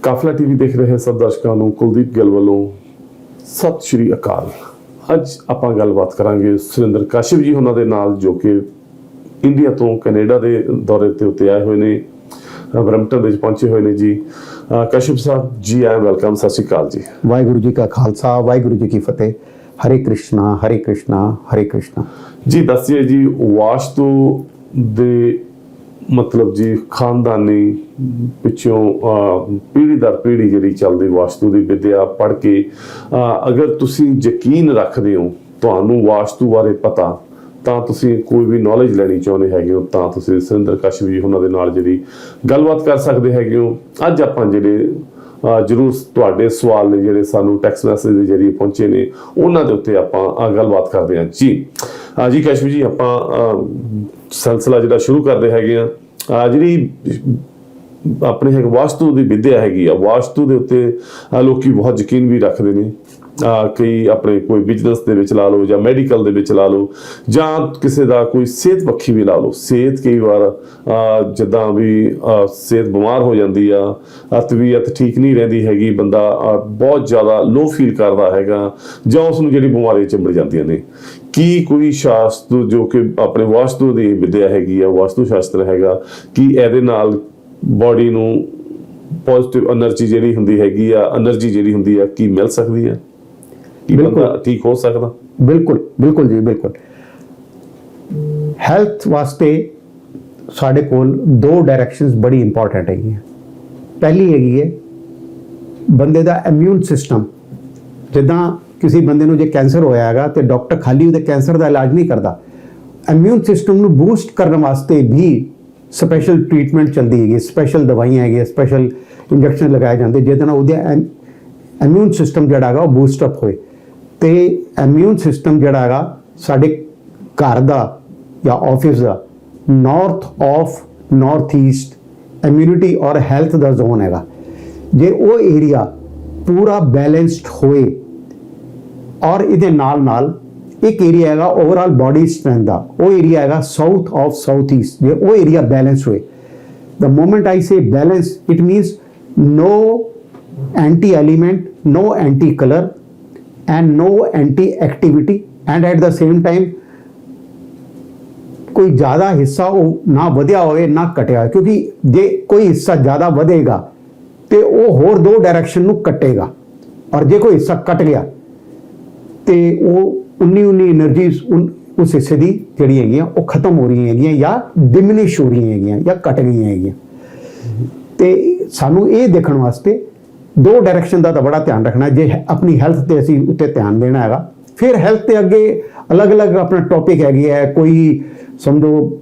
ਕਾਫਲਾ TV ਦੇਖ ਰਹੇ ਸਭ ਦਰਸ਼ਕਾਂ ਨੂੰ ਕੁਲਦੀਪ ਗਿੱਲ ਵੱਲੋਂ ਸਤਿ ਸ਼੍ਰੀ ਅਕਾਲ। ਅੱਜ ਆਪਾਂ ਗੱਲਬਾਤ ਕਰਾਂਗੇ ਸੁਰਿੰਦਰ ਕਾਸ਼ਿਪ ਜੀ ਉਹਨਾਂ ਦੇ ਨਾਲ, ਜੋ ਕਿ ਇੰਡੀਆ ਤੋਂ ਕੈਨੇਡਾ ਦੇ ਦੌਰੇ ਤੇ ਉੱਤੇ ਆਏ ਹੋਏ ਨੇ, ਬਰੈਂਪਟਨ ਵਿੱਚ ਪਹੁੰਚੇ ਹੋਏ ਨੇ ਜੀ। ਕਾਸ਼ਿਪ ਸਾਹਿਬ ਜੀ ਆਏ, ਵੈਲਕਮ, ਸਤਿ ਸ਼੍ਰੀ ਅਕਾਲ ਜੀ। ਵਾਹਿਗੁਰੂ ਜੀ ਕਾ ਖਾਲਸਾ, ਵਾਹਿਗੁਰੂ ਜੀ ਕੀ ਫਤਿਹ। ਹਰੇ ਕ੍ਰਿਸ਼ਨਾ ਹਰੇ ਕ੍ਰਿਸ਼ਨਾ ਹਰੇ ਕ੍ਰਿਸ਼ਨਾ। ਜੀ ਦੱਸਿਏ ਜੀ, ਵਾਸਤੂ ਦੇ ਮਤਲਬ ਜੀ ਖਾਨਦਾਨੀ ਪਿੱਛੋਂ ਪੀੜ੍ਹੀ ਦਰ ਪੀੜ੍ਹੀ ਜਿਹੜੀ ਚੱਲਦੀ ਵਾਸਤੂ ਦੀ ਵਿਦਿਆ ਪੜ੍ਹ ਕੇ ਅਗਰ ਤੁਸੀਂ ਯਕੀਨ ਰੱਖਦੇ ਹੋ, ਤੁਹਾਨੂੰ ਵਾਸਤੂ ਬਾਰੇ ਪਤਾ, ਤਾਂ ਤੁਸੀਂ ਕੋਈ ਵੀ ਨੌਲੇਜ ਲੈਣੀ ਚਾਹੁੰਦੇ ਹੈਗੇ ਹੋ, ਤਾਂ ਤੁਸੀਂ ਸੁਰਿੰਦਰ ਕਾਸ਼ਿਪ ਜੀ ਉਹਨਾਂ ਦੇ ਨਾਲ ਜਿਹੜੀ ਗੱਲਬਾਤ ਕਰ ਸਕਦੇ ਹੈਗੇ ਹੋ। ਅੱਜ ਆਪਾਂ ਜਿਹੜੇ ਜ਼ਰੂਰ ਤੁਹਾਡੇ ਸਵਾਲ ਨੇ ਜਿਹੜੇ ਸਾਨੂੰ ਟੈਕਸਟ ਮੈਸੇਜ ਦੇ ਜ਼ਰੀਏ ਪਹੁੰਚੇ ਨੇ, ਉਹਨਾਂ ਦੇ ਉੱਤੇ ਆਪਾਂ ਗੱਲਬਾਤ ਕਰਦੇ ਹਾਂ ਜੀ। ਜੀ ਕਾਸ਼ਿਪ ਜੀ, ਆਪਾਂ ਸਿਲਸਿਲਾ ਜਿਹੜਾ ਸ਼ੁਰੂ ਕਰਦੇ ਹੈਗੇ ਆ। ਜਿਹੜੀ ਆਪਣੇ ਹੈਗੇ ਵਾਸਤੂ ਦੀ ਵਿਦਿਆ ਹੈਗੀ ਆ, ਵਾਸਤੂ ਦੇ ਉੱਤੇ ਲੋਕੀ ਬਹੁਤ ਯਕੀਨ ਵੀ ਰੱਖਦੇ ਨੇ। ਕਈ ਆਪਣੇ ਕੋਈ ਬਿਜ਼ਨਸ ਦੇ ਵਿੱਚ ਲਾ ਲਓ, ਜਾਂ ਮੈਡੀਕਲ ਦੇ ਵਿੱਚ ਲਾ ਲਓ, ਜਾਂ ਕਿਸੇ ਦਾ ਕੋਈ ਸਿਹਤ ਪੱਖੀ ਵੀ ਲਾ ਲਓ। ਸਿਹਤ ਕਈ ਵਾਰ ਜਿੱਦਾਂ ਵੀ ਸਿਹਤ ਬਿਮਾਰ ਹੋ ਜਾਂਦੀ ਆ, ਤਬੀਅਤ ਠੀਕ ਨਹੀਂ ਰਹਿੰਦੀ ਹੈਗੀ, ਬੰਦਾ ਬਹੁਤ ਜ਼ਿਆਦਾ ਲੋ ਫੀਲ ਕਰਦਾ ਹੈਗਾ, ਜਾਂ ਉਸ ਨੂੰ ਜਿਹੜੀ ਬਿਮਾਰੀ ਚਿੰਬੜ ਜਾਂਦੀਆਂ ਨੇ। ਕੀ ਕੋਈ ਸ਼ਾਸਤਰ ਜੋ ਕਿ ਆਪਣੇ ਵਾਸਤੂ ਦੀ ਵਿਦਿਆ ਹੈਗੀ ਆ, ਵਾਸਤੂ ਸ਼ਾਸਤਰ ਹੈਗਾ, ਕੀ ਇਹਦੇ ਨਾਲ ਬਾਡੀ ਨੂੰ ਪੋਜ਼ਿਟਿਵ એનર્ਜੀ ਜਿਹੜੀ ਹੁੰਦੀ ਹੈਗੀ ਆ, એનર્ਜੀ ਜਿਹੜੀ ਹੁੰਦੀ ਆ, ਕੀ ਮਿਲ ਸਕਦੀ ਹੈ? ਕੀ ਬੰਦਾ ਠੀਕ ਹੋ ਸਕਦਾ? ਬਿਲਕੁਲ ਬਿਲਕੁਲ ਜੀ, ਬਿਲਕੁਲ। ਹੈਲਥ ਵਾਸਤੇ ਸਾਡੇ ਕੋਲ ਦੋ ਡਾਇਰੈਕਸ਼ਨਸ ਬੜੀ ਇੰਪੋਰਟੈਂਟ ਹੈਗੀਆਂ। ਪਹਿਲੀ ਹੈਗੀ ਹੈ ਬੰਦੇ ਦਾ ਇਮਿਊਨ ਸਿਸਟਮ। ਜਿੱਦਾਂ ਕਿਸੇ ਬੰਦੇ ਨੂੰ ਜੇ ਕੈਂਸਰ ਹੋਇਆ ਹੈਗਾ ਤੇ ਡਾਕਟਰ ਖਾਲੀ ਉਹਦੇ ਕੈਂਸਰ ਦਾ ਇਲਾਜ ਨਹੀਂ ਕਰਦਾ, ਇਮਿਊਨ ਸਿਸਟਮ ਨੂੰ ਬੂਸਟ ਕਰਨ ਵਾਸਤੇ ਵੀ ਸਪੈਸ਼ਲ ਟ੍ਰੀਟਮੈਂਟ ਚੱਲਦੀ ਹੈਗੀ, ਸਪੈਸ਼ਲ ਦਵਾਈਆਂ ਹੈਗੀਆਂ, ਸਪੈਸ਼ਲ ਇੰਜੈਕਸ਼ਨ ਲਗਾਏ ਜਾਂਦੇ ਜਿਹਦੇ ਨਾਲ ਉਹਦੇ ਇਮਿਊਨ ਸਿਸਟਮ ਜਿਹੜਾ ਹੈਗਾ ਉਹ ਬੂਸਟਅਪ ਹੋਏ। ਤੇ ਇਮਿਊਨ ਸਿਸਟਮ ਜਿਹੜਾ ਹੈਗਾ ਸਾਡੇ ਘਰ ਦਾ ਜਾਂ ਆਫਿਸ ਦਾ ਨਾਰਥ ਈਸਟ ਇਮਿਊਨਿਟੀ ਔਰ ਹੈਲਥ ਦਾ ਜ਼ੋਨ ਹੈਗਾ। ਜੇ ਉਹ ਏਰੀਆ ਪੂਰਾ ਬੈਲੈਂਸਡ ਹੋਏ, ਔਰ ਇਹਦੇ ਨਾਲ ਇੱਕ ਏਰੀਆ ਹੈਗਾ ਓਵਰਆਲ ਬਾਡੀ ਸਟਰੈਂਥ ਦਾ, ਉਹ ਏਰੀਆ ਹੈਗਾ ਸਾਊਥ ਈਸਟ। ਜੇ ਉਹ ਏਰੀਆ ਬੈਲੈਂਸ ਹੋਏ, the moment I say balance, it means no anti element, no anti color and no anti activity, and at the same time ਕੋਈ ਜ਼ਿਆਦਾ ਹਿੱਸਾ ਉਹ ਨਾ ਵਧਿਆ ਹੋਵੇ ਨਾ ਘਟਿਆ, ਕਿਉਂਕਿ ਜੇ ਕੋਈ ਹਿੱਸਾ ਜ਼ਿਆਦਾ ਵਧੇਗਾ ਤੇ ਉਹ ਹੋਰ ਦੋ ਡਾਇਰੈਕਸ਼ਨ ਨੂੰ ਕੱਟੇਗਾ, ਔਰ ਜੇ ਕੋਈ ਹਿੱਸਾ ਕੱਟ ਗਿਆ ਤੇ ਉਹ ਉਨੀ એનર્ਜੀਜ਼ ਉਸ ਹਿੱਸੇ ਦੀ ਜਿਹੜੀ ਹੈਗੀਆਂ ਉਹ ਖਤਮ ਹੋ ਰਹੀਆਂ ਹੈਗੀਆਂ, ਜਾਂ ਡਿਮਿਨਿਸ਼ ਹੋ ਰਹੀਆਂ ਹੈਗੀਆਂ, ਜਾਂ ਘਟ ਗਈਆਂ ਹੈਗੀਆਂ। ਤੇ ਸਾਨੂੰ ਇਹ ਦੇਖਣ ਵਾਸਤੇ ਦੋ ਡਾਇਰੈਕਸ਼ਨ ਦਾ ਤਾਂ ਬੜਾ ਧਿਆਨ ਰੱਖਣਾ। ਜੇ ਆਪਣੀ ਹੈਲਥ ਤੇ ਅਸੀਂ ਉੱਤੇ ਧਿਆਨ ਦੇਣਾ ਹੈਗਾ, ਫਿਰ ਹੈਲਥ ਤੇ ਅੱਗੇ ਅਲੱਗ-ਅਲੱਗ ਆਪਣਾ ਟੌਪਿਕ ਹੈਗੀ ਹੈ। ਕੋਈ ਸਮਝੋ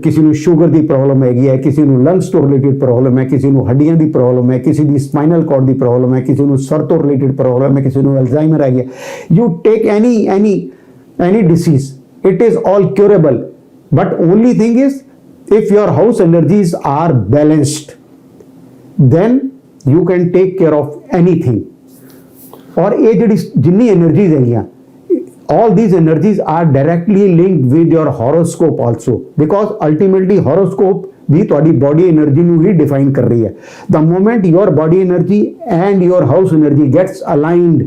ਕਿਸੇ ਨੂੰ ਸ਼ੂਗਰ ਦੀ ਪ੍ਰੋਬਲਮ ਹੈਗੀ ਹੈ, ਕਿਸੇ ਨੂੰ ਲੰਗਸ ਤੋਂ ਰਿਲੇਟਿਡ ਪ੍ਰੋਬਲਮ ਹੈ, ਕਿਸੇ ਨੂੰ ਹੱਡੀਆਂ ਦੀ ਪ੍ਰੋਬਲਮ ਹੈ, ਕਿਸੇ ਦੀ ਸਪਾਈਨਲ ਕਾਰਡ ਦੀ ਪ੍ਰੋਬਲਮ ਹੈ, ਕਿਸੇ ਨੂੰ ਸਰ ਤੋਂ ਰਿਲੇਟਿਡ ਪ੍ਰੋਬਲਮ ਹੈ, ਕਿਸੇ ਨੂੰ ਅਲਜ਼ਾਈਮਰ ਹੈਗੀ ਹੈ। You take any disease, it is all curable, but only thing is if your house energies are balanced, then you can take care of anything. और ये ਜਿਹੜੀ ਜਿੰਨੀ energies ਹੈਗੀਆਂ, all these energies are directly linked with your horoscope also, because ultimately horoscope ਵੀ ਤੁਹਾਡੀ body energy ਨੂੰ ਹੀ define ਕਰ ਰਹੀ ਹੈ। The moment your body energy and your house energy gets aligned,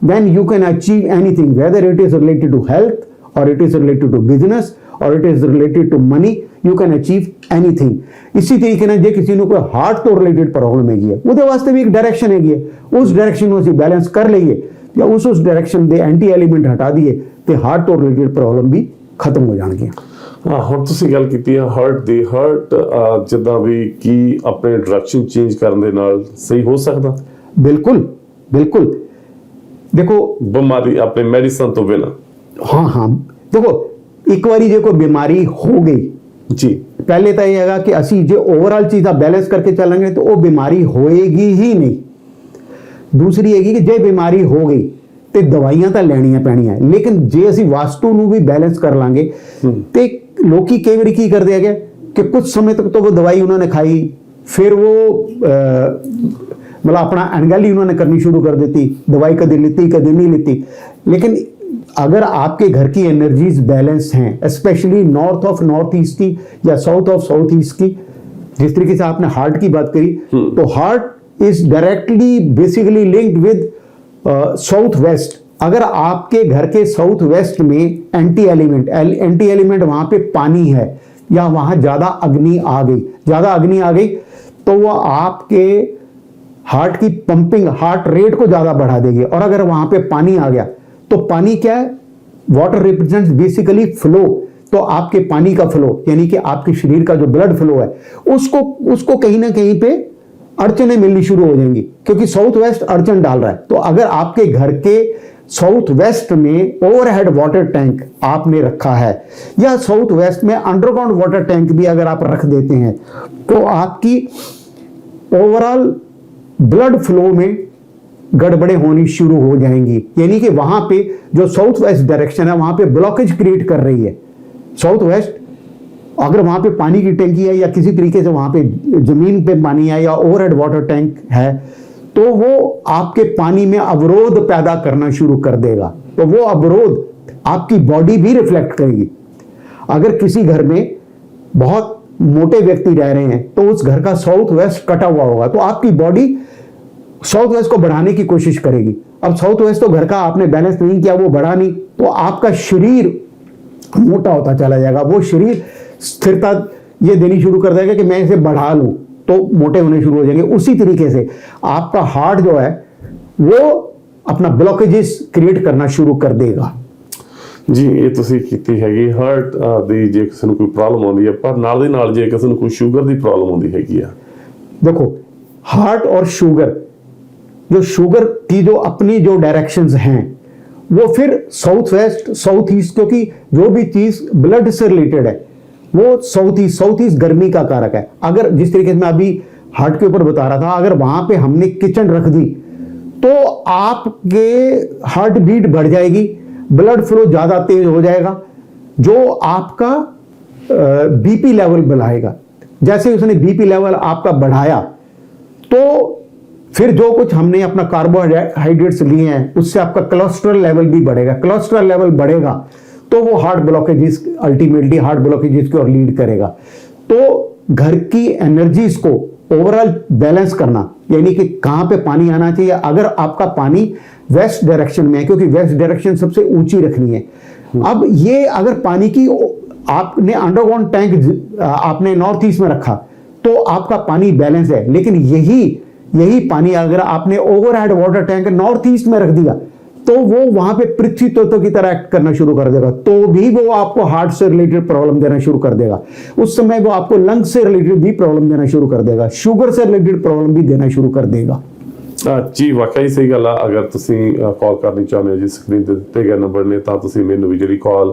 then you can achieve anything, whether it is related to health, or it is related to business, or it is related to money, you can achieve anything. ਇसी ਤਰੀਕੇ ਨਾਲ ਜੇ ਕਿਸੇ ਨੂੰ ਕੋਈ heart ਤੋਂ related problem ਹੈਗੀ ਹੈ, ਉਹਦੇ ਵਾਸਤੇ ਵੀ ਇੱਕ ਡਾਇਰੈਕਸ਼ਨ ਹੈਗੀ ਹੈ। ਉਸ ਡਾਇਰੈਕਸ਼ਨ ਨੂੰ ਅਸੀਂ ਬੈਲੈਂਸ ਕਰ ਲਈਏ, ਜਾਂ ਉਸ ਡਾਇਰੈਕਸ਼ਨ ਦੇ ਐਂਟੀ ਐਲੀਮੈਂਟ ਹਟਾ ਦਈਏ, ਤੇ ਹਾਰਟ ਤੋਂ ਰਿਲੇਟਡ ਪ੍ਰੋਬਲਮ ਵੀ ਖਤਮ ਹੋ ਜਾਣਗੀਆਂ। ਹੁਣ ਤੁਸੀਂ ਗੱਲ ਕੀਤੀ ਹੈ ਹਾਰਟ ਦੀ। ਹਾਰਟ ਜਿੱਦਾਂ ਵੀ ਕੀ ਆਪਣੇ ਡਾਇਰੈਕਸ਼ਨ ਚੇਂਜ ਕਰਨ ਦੇ ਨਾਲ ਸਹੀ ਹੋ ਸਕਦਾ? ਬਿਲਕੁਲ ਬਿਲਕੁਲ। ਦੇਖੋ ਬਿਮਾਰੀ ਆਪਣੇ ਮੈਡੀਸਨ ਤੋਂ ਬਿਨਾਂ, ਹਾਂ ਦੇਖੋ, ਇੱਕ ਵਾਰੀ ਜੇ ਕੋਈ ਬਿਮਾਰੀ ਹੋ ਗਈ ਜੀ, ਪਹਿਲੇ ਤਾਂ ਇਹ ਹੈਗਾ ਕਿ ਅਸੀਂ ਜੇ ਓਵਰਆਲ ਚੀਜ਼ਾਂ ਬੈਲੈਂਸ ਕਰਕੇ ਚੱਲਾਂਗੇ ਤਾਂ ਉਹ ਬਿਮਾਰੀ ਹੋਏਗੀ ਹੀ ਨਹੀਂ। ਦੂਸਰੀ ਹੈਗੀ ਕਿ ਜੇ ਬਿਮਾਰੀ ਹੋ ਗਈ ਤੇ ਦਵਾਈਆਂ ਤਾਂ ਲੈਣੀਆਂ ਪੈਣੀਆਂ, ਲੇਕਿਨ ਜੇ ਅਸੀਂ ਵਾਸਤੂ ਨੂੰ ਵੀ ਬੈਲੈਂਸ ਕਰ ਲਾਂਗੇ ਤੇ ਲੋਕੀ ਕਈ ਵਾਰੀ ਕੀ ਕਰਦੇ ਹੈਗੇ ਕਿ ਕੁਝ ਸਮੇਂ ਤੱਕ ਤਾਂ ਉਹ ਦਵਾਈ ਉਹਨਾਂ ਨੇ ਖਾਈ, ਫਿਰ ਉਹ मतलब अपना अनगैली उन्होंने करनी शुरू कर देती, दवाई कभी लेती कभी नहीं लेती। लेकिन अगर आपके घर की एनर्जीज बैलेंस हैं, specially north of north east की या साउथ ऑफ साउथ ईस्ट की, जिस तरीके से आपने हार्ट की बात करी, तो heart is directly basically linked with south west. अगर आपके घर के साउथ वेस्ट में एंटी एलिमेंट वहां पे पानी है या वहां ज्यादा अग्नि आ गई तो वो आपके हार्ट की पंपिंग, हार्ट रेट को ज्यादा बढ़ा देगी। और अगर वहां पे पानी आ गया तो पानी क्या है, वाटर रिप्रेजेंट्स बेसिकली फ्लो, तो आपके पानी का फ्लो यानी कि आपके शरीर का जो ब्लड फ्लो है उसको कहीं ना कहीं पे अड़चने मिलनी शुरू हो जाएंगी, क्योंकि साउथ वेस्ट अड़चन डाल रहा है। तो अगर आपके घर के साउथ वेस्ट में ओवरहेड वाटर टैंक आपने रखा है या साउथ वेस्ट में अंडरग्राउंड वाटर टैंक भी अगर आप रख देते हैं तो आपकी ओवरऑल ब्लड फ्लो में गड़बड़े होनी शुरू हो जाएंगी। यानी कि वहां पे जो साउथ वेस्ट डायरेक्शन है वहां पे ब्लॉकेज क्रिएट कर रही है साउथ वेस्ट। अगर वहां पे पानी की टंकी है या किसी तरीके से वहां पे जमीन पे पानी है या ओवरहेड वाटर टैंक है तो वो आपके पानी में अवरोध पैदा करना शुरू कर देगा। तो वो अवरोध आपकी बॉडी भी रिफ्लेक्ट करेगी। अगर किसी घर में बहुत मोटे व्यक्ति रह रहे हैं तो उस घर का साउथ वेस्ट कटा हुआ होगा तो आपकी बॉडी साउथ वेस्ट को बढ़ाने की कोशिश करेगी। अब साउथ वेस्ट तो घर का आपने बैलेंस नहीं किया, वो बढ़ा नहीं, तो आपका शरीर मोटा होता चला जाएगा। वो शरीर स्थिरता ये देनी शुरू कर देगा कि मैं इसे बढ़ा लूं तो मोटे होने शुरू हो जाएंगे। उसी तरीके से आपका हार्ट जो है वो अपना ब्लॉकेजेस क्रिएट करना शुरू कर देगा। जी, ਇਹ ਤੁਸੀਂ ਕੀਤੀ ਹੈਗੀ ਹਾਰਟ ਦੀ ਜੇ ਕਿਸੇ ਨੂੰ ਕੋਈ ਪ੍ਰੋਬਲਮ ਆਉਂਦੀ ਹੈ, ਪਰ ਨਾਲ ਦੀ ਨਾਲ ਜੇ ਕਿਸੇ ਨੂੰ ਕੋਈ ਸ਼ੂਗਰ ਦੀ ਪ੍ਰੋਬਲਮ ਆਉਂਦੀ ਹੈਗੀ ਆ। देखो हार्ट और शुगर, जो शुगर की जो अपनी जो डायरेक्शंस हैं वो फिर साउथ वेस्ट साउथ ईस्ट, क्योंकि जो भी चीज ब्लड से रिलेटेड है वो साउथ ईस्ट गर्मी का कारक है। अगर जिस तरीके से मैं अभी हार्ट के ऊपर बता रहा था, अगर वहां पे हमने किचन रख दी तो आपके हार्ट बीट बढ़ जाएगी, ब्लड फ्लो ज्यादा तेज हो जाएगा, जो आपका बीपी लेवल बढ़ाएगा। जैसे उसने बीपी लेवल आपका बढ़ाया तो फिर जो कुछ हमने अपना कार्बोहाइड्रेट्स लिए हैं उससे आपका कोलेस्ट्रॉल लेवल भी बढ़ेगा। कोलेस्ट्रॉल लेवल बढ़ेगा तो वो heart blockages, ultimately heart blockages की ओर लीड करेगा। तो घर की एनर्जीज को ओवरऑल बैलेंस करना, यानी कि कहां पे पानी आना चाहिए। अगर आपका पानी वेस्ट डायरेक्शन में है, क्योंकि वेस्ट डायरेक्शन सबसे ऊंची रखनी है। अब ये अगर पानी की आपने अंडरग्राउंड टैंक आपने नॉर्थ ईस्ट में रखा तो आपका पानी बैलेंस है, लेकिन यही पानी अगर आपने overhead water tank north east में रख दिया तो वो वहां पे पृथ्वी तत्व की तरह एक्ट करना शुरू कर देगा, तो भी वो आपको हार्ट से रिलेटेड प्रॉब्लम देना शुरू कर देगा। उस समय वो आपको लंग से रिलेटेड भी प्रॉब्लम देना शुरू कर देगा, शुगर से रिलेटेड प्रॉब्लम भी देना शुरू कर देगा। जी, वाकई सही गल आ। अगर तुसी कॉल करनी चाਹੁੰਦੇ ਹੋ ਜੀ, ਸਕਰੀਨ ਤੇ ਦਿੱਤੇ ਗਏ ਨੰਬਰ ਨੇ, ਤਾਂ ਤੁਸੀਂ ਮੈਨੂੰ ਵੀ ਜਿਹੜੀ ਕਾਲ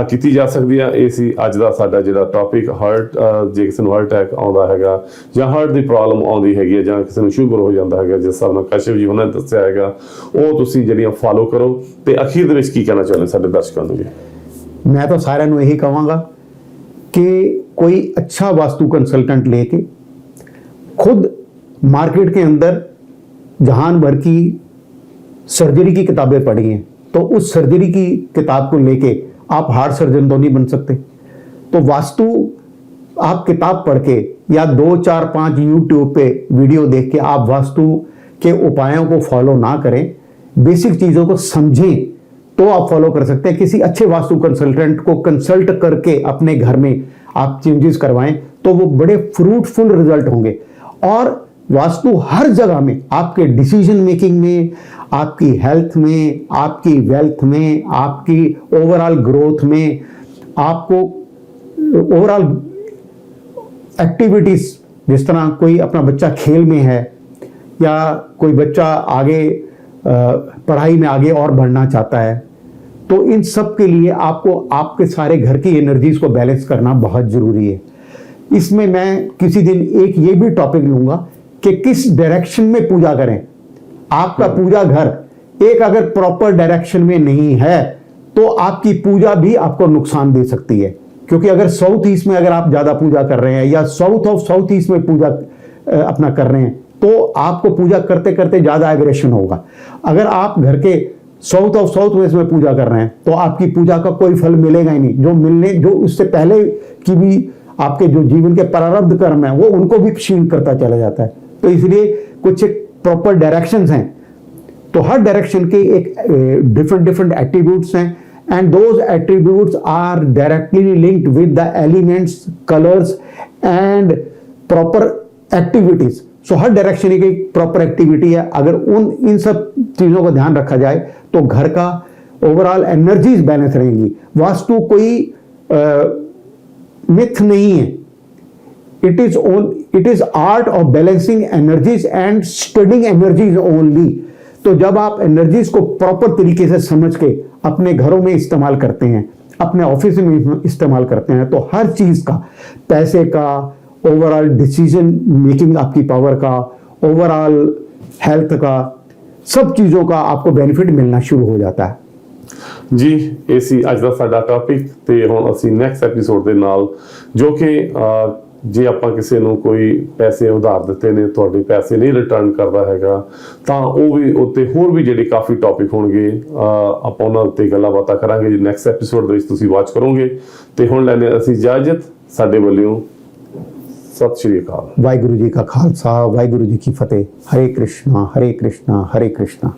ਕੀਤੀ ਜਾ ਸਕਦੀ ਆ। ਇਹ ਸੀ ਅੱਜ ਦਾ ਸਾਡਾ ਜਿਹੜਾ ਟੌਪਿਕ, ਹਾਰਟ ਜੇ ਕਿਸੇ ਨੂੰ ਹਾਰਟ ਅਟੈਕ ਆਉਂਦਾ ਹੈਗਾ ਜਾਂ ਹਾਰਟ ਦੀ ਪ੍ਰੋਬਲਮ ਆਉਂਦੀ ਹੈਗੀ ਹੈ ਜਾਂ ਕਿਸੇ ਨੂੰ ਸ਼ੂਗਰ ਹੋ ਜਾਂਦਾ ਹੈਗਾ, ਜਿਸ ਹਿਸਾਬ ਨਾਲ ਕਸ਼ਿਪ ਜੀ ਉਹਨਾਂ ਨੇ ਦੱਸਿਆ ਹੈਗਾ, ਉਹ ਤੁਸੀਂ ਜਿਹੜੀਆਂ ਫਾਲੋ ਕਰੋ। ਤੇ ਅਖੀਰ ਦੇ ਵਿੱਚ ਕੀ ਕਹਿਣਾ ਚਾਹੁੰਦੇ ਸਾਡੇ ਦਰਸ਼ਕਾਂ ਨੂੰ ਜੀ? मैं तो सारे ਨੂੰ यही कहूँगा कि कोई अच्छा वास्तु कंसल्टेंट लेके खुद मार्केट के अंदर जहान भर की सर्जरी की किताबें पढ़ी हैं, तो उस सर्जरी की किताब को लेके आप हार्ट सर्जन तो नहीं बन सकते। तो वास्तु आप किताब पढ़ के या 2 4 5 यूट्यूब पे वीडियो देख के आप वास्तु के उपायों को फॉलो ना करें, बेसिक चीज़ों को समझें तो आप फॉलो कर सकते हैं। किसी अच्छे वास्तु कंसल्टेंट को कंसल्ट करके अपने घर में आप चेंजेस करवाएं तो वो बड़े फ्रूटफुल रिजल्ट होंगे। और वास्तु हर जगह में आपके डिसीजन मेकिंग में, आपकी हेल्थ में, आपकी वेल्थ में, आपकी ओवरऑल ग्रोथ में, आपको ओवरऑल एक्टिविटीज, जिस तरह कोई अपना बच्चा खेल में है या कोई बच्चा आगे पढ़ाई में आगे और बढ़ना चाहता है, तो इन सब के लिए आपको आपके सारे घर की एनर्जीज को बैलेंस करना बहुत जरूरी है। इसमें मैं किसी दिन एक ये भी टॉपिक लूंगा कि किस डायरेक्शन में पूजा करें। आपका पूजा घर एक अगर प्रॉपर डायरेक्शन में नहीं है तो आपकी पूजा भी आपको नुकसान दे सकती है, क्योंकि अगर साउथ ईस्ट में अगर आप ज्यादा पूजा कर रहे हैं या साउथ ऑफ साउथ ईस्ट में पूजा अपना कर रहे हैं तो आपको पूजा करते करते ज्यादा एग्रेशन होगा। अगर आप घर के साउथ ऑफ साउथ वेस्ट में पूजा कर रहे हैं तो आपकी पूजा का कोई फल मिलेगा ही नहीं। जो उससे पहले की भी आपके जो जीवन के प्रारब्ध कर्म है वो उनको भी क्षीण करता चला जाता है। तो इसलिए कुछ एक प्रॉपर डायरेक्शंस हैं, तो हर डायरेक्शन के एक डिफरेंट एट्रीब्यूट्स हैं, and those attributes are directly linked with the elements, colours and proper activities. So हर डायरेक्शन की एक प्रॉपर एक्टिविटी है। अगर इन सब चीजों का ध्यान रखा जाए तो घर का ओवरऑल एनर्जीज बैलेंस रहेंगी। वास्तु कोई मिथ नहीं है, it is art of balancing energies and studying energies only. तो जब आप एनर्जीज को प्रॉपर तरीके से समझ के अपने घरों में इस्तेमाल करते हैं, अपने ऑफिस में इस्तेमाल करते हैं, तो हर चीज का, पैसे का, ओवरऑल डिसीजन मेकिंग आपकी पावर का, ओवरऑल हेल्थ का, सब चीजों का आपको बेनिफिट मिलना शुरू हो जाता है। जी, ਇਹ ਸੀ ਅੱਜ ਦਾ ਸਾਡਾ ਟੌਪਿਕ ਤੇ ਹੁਣ ਅਸੀਂ ਨੈਕਸਟ ਐਪੀਸੋਡ ਦੇ ਨਾਲ, ਜੋ ਕਿ ਜੇ ਆਪਾਂ ਕਿਸੇ ਨੂੰ ਕੋਈ ਪੈਸੇ ਉਧਾਰ ਦਿੱਤੇ ਨੇ, ਤੁਹਾਡੇ ਪੈਸੇ ਨਹੀਂ ਰਿਟਰਨ ਕਰਦਾ ਹੈਗਾ, ਤਾਂ ਉਹ ਵੀ ਉੱਤੇ ਹੋਰ ਵੀ ਜਿਹੜੇ ਕਾਫੀ ਟੌਪਿਕ ਹੋਣਗੇ, ਆਪਾਂ ਉਹਨਾਂ ਉੱਤੇ ਗੱਲਾਂ ਬਾਤਾਂ ਕਰਾਂਗੇ ਜੀ ਨੈਕਸਟ ਐਪੀਸੋਡ ਦੇ ਵਿੱਚ, ਤੁਸੀਂ ਵਾਚ ਕਰੋਗੇ। ਤੇ ਹੁਣ ਲੈਣੇ ਅਸੀਂ ਇਜਾਜ਼ਤ, ਸਾਡੇ ਵੱਲੋਂ ਸਤਿ ਸ਼੍ਰੀ ਅਕਾਲ। ਵਾਹਿਗੁਰੂ ਜੀ ਕਾ ਖਾਲਸਾ, ਵਾਹਿਗੁਰੂ ਜੀ ਕੀ ਫਤਿਹ। ਹਰੇ ਕ੍ਰਿਸ਼ਨਾ ਹਰੇ ਕ੍ਰਿਸ਼ਨਾ ਹਰੇ ਕ੍ਰਿਸ਼ਨਾ।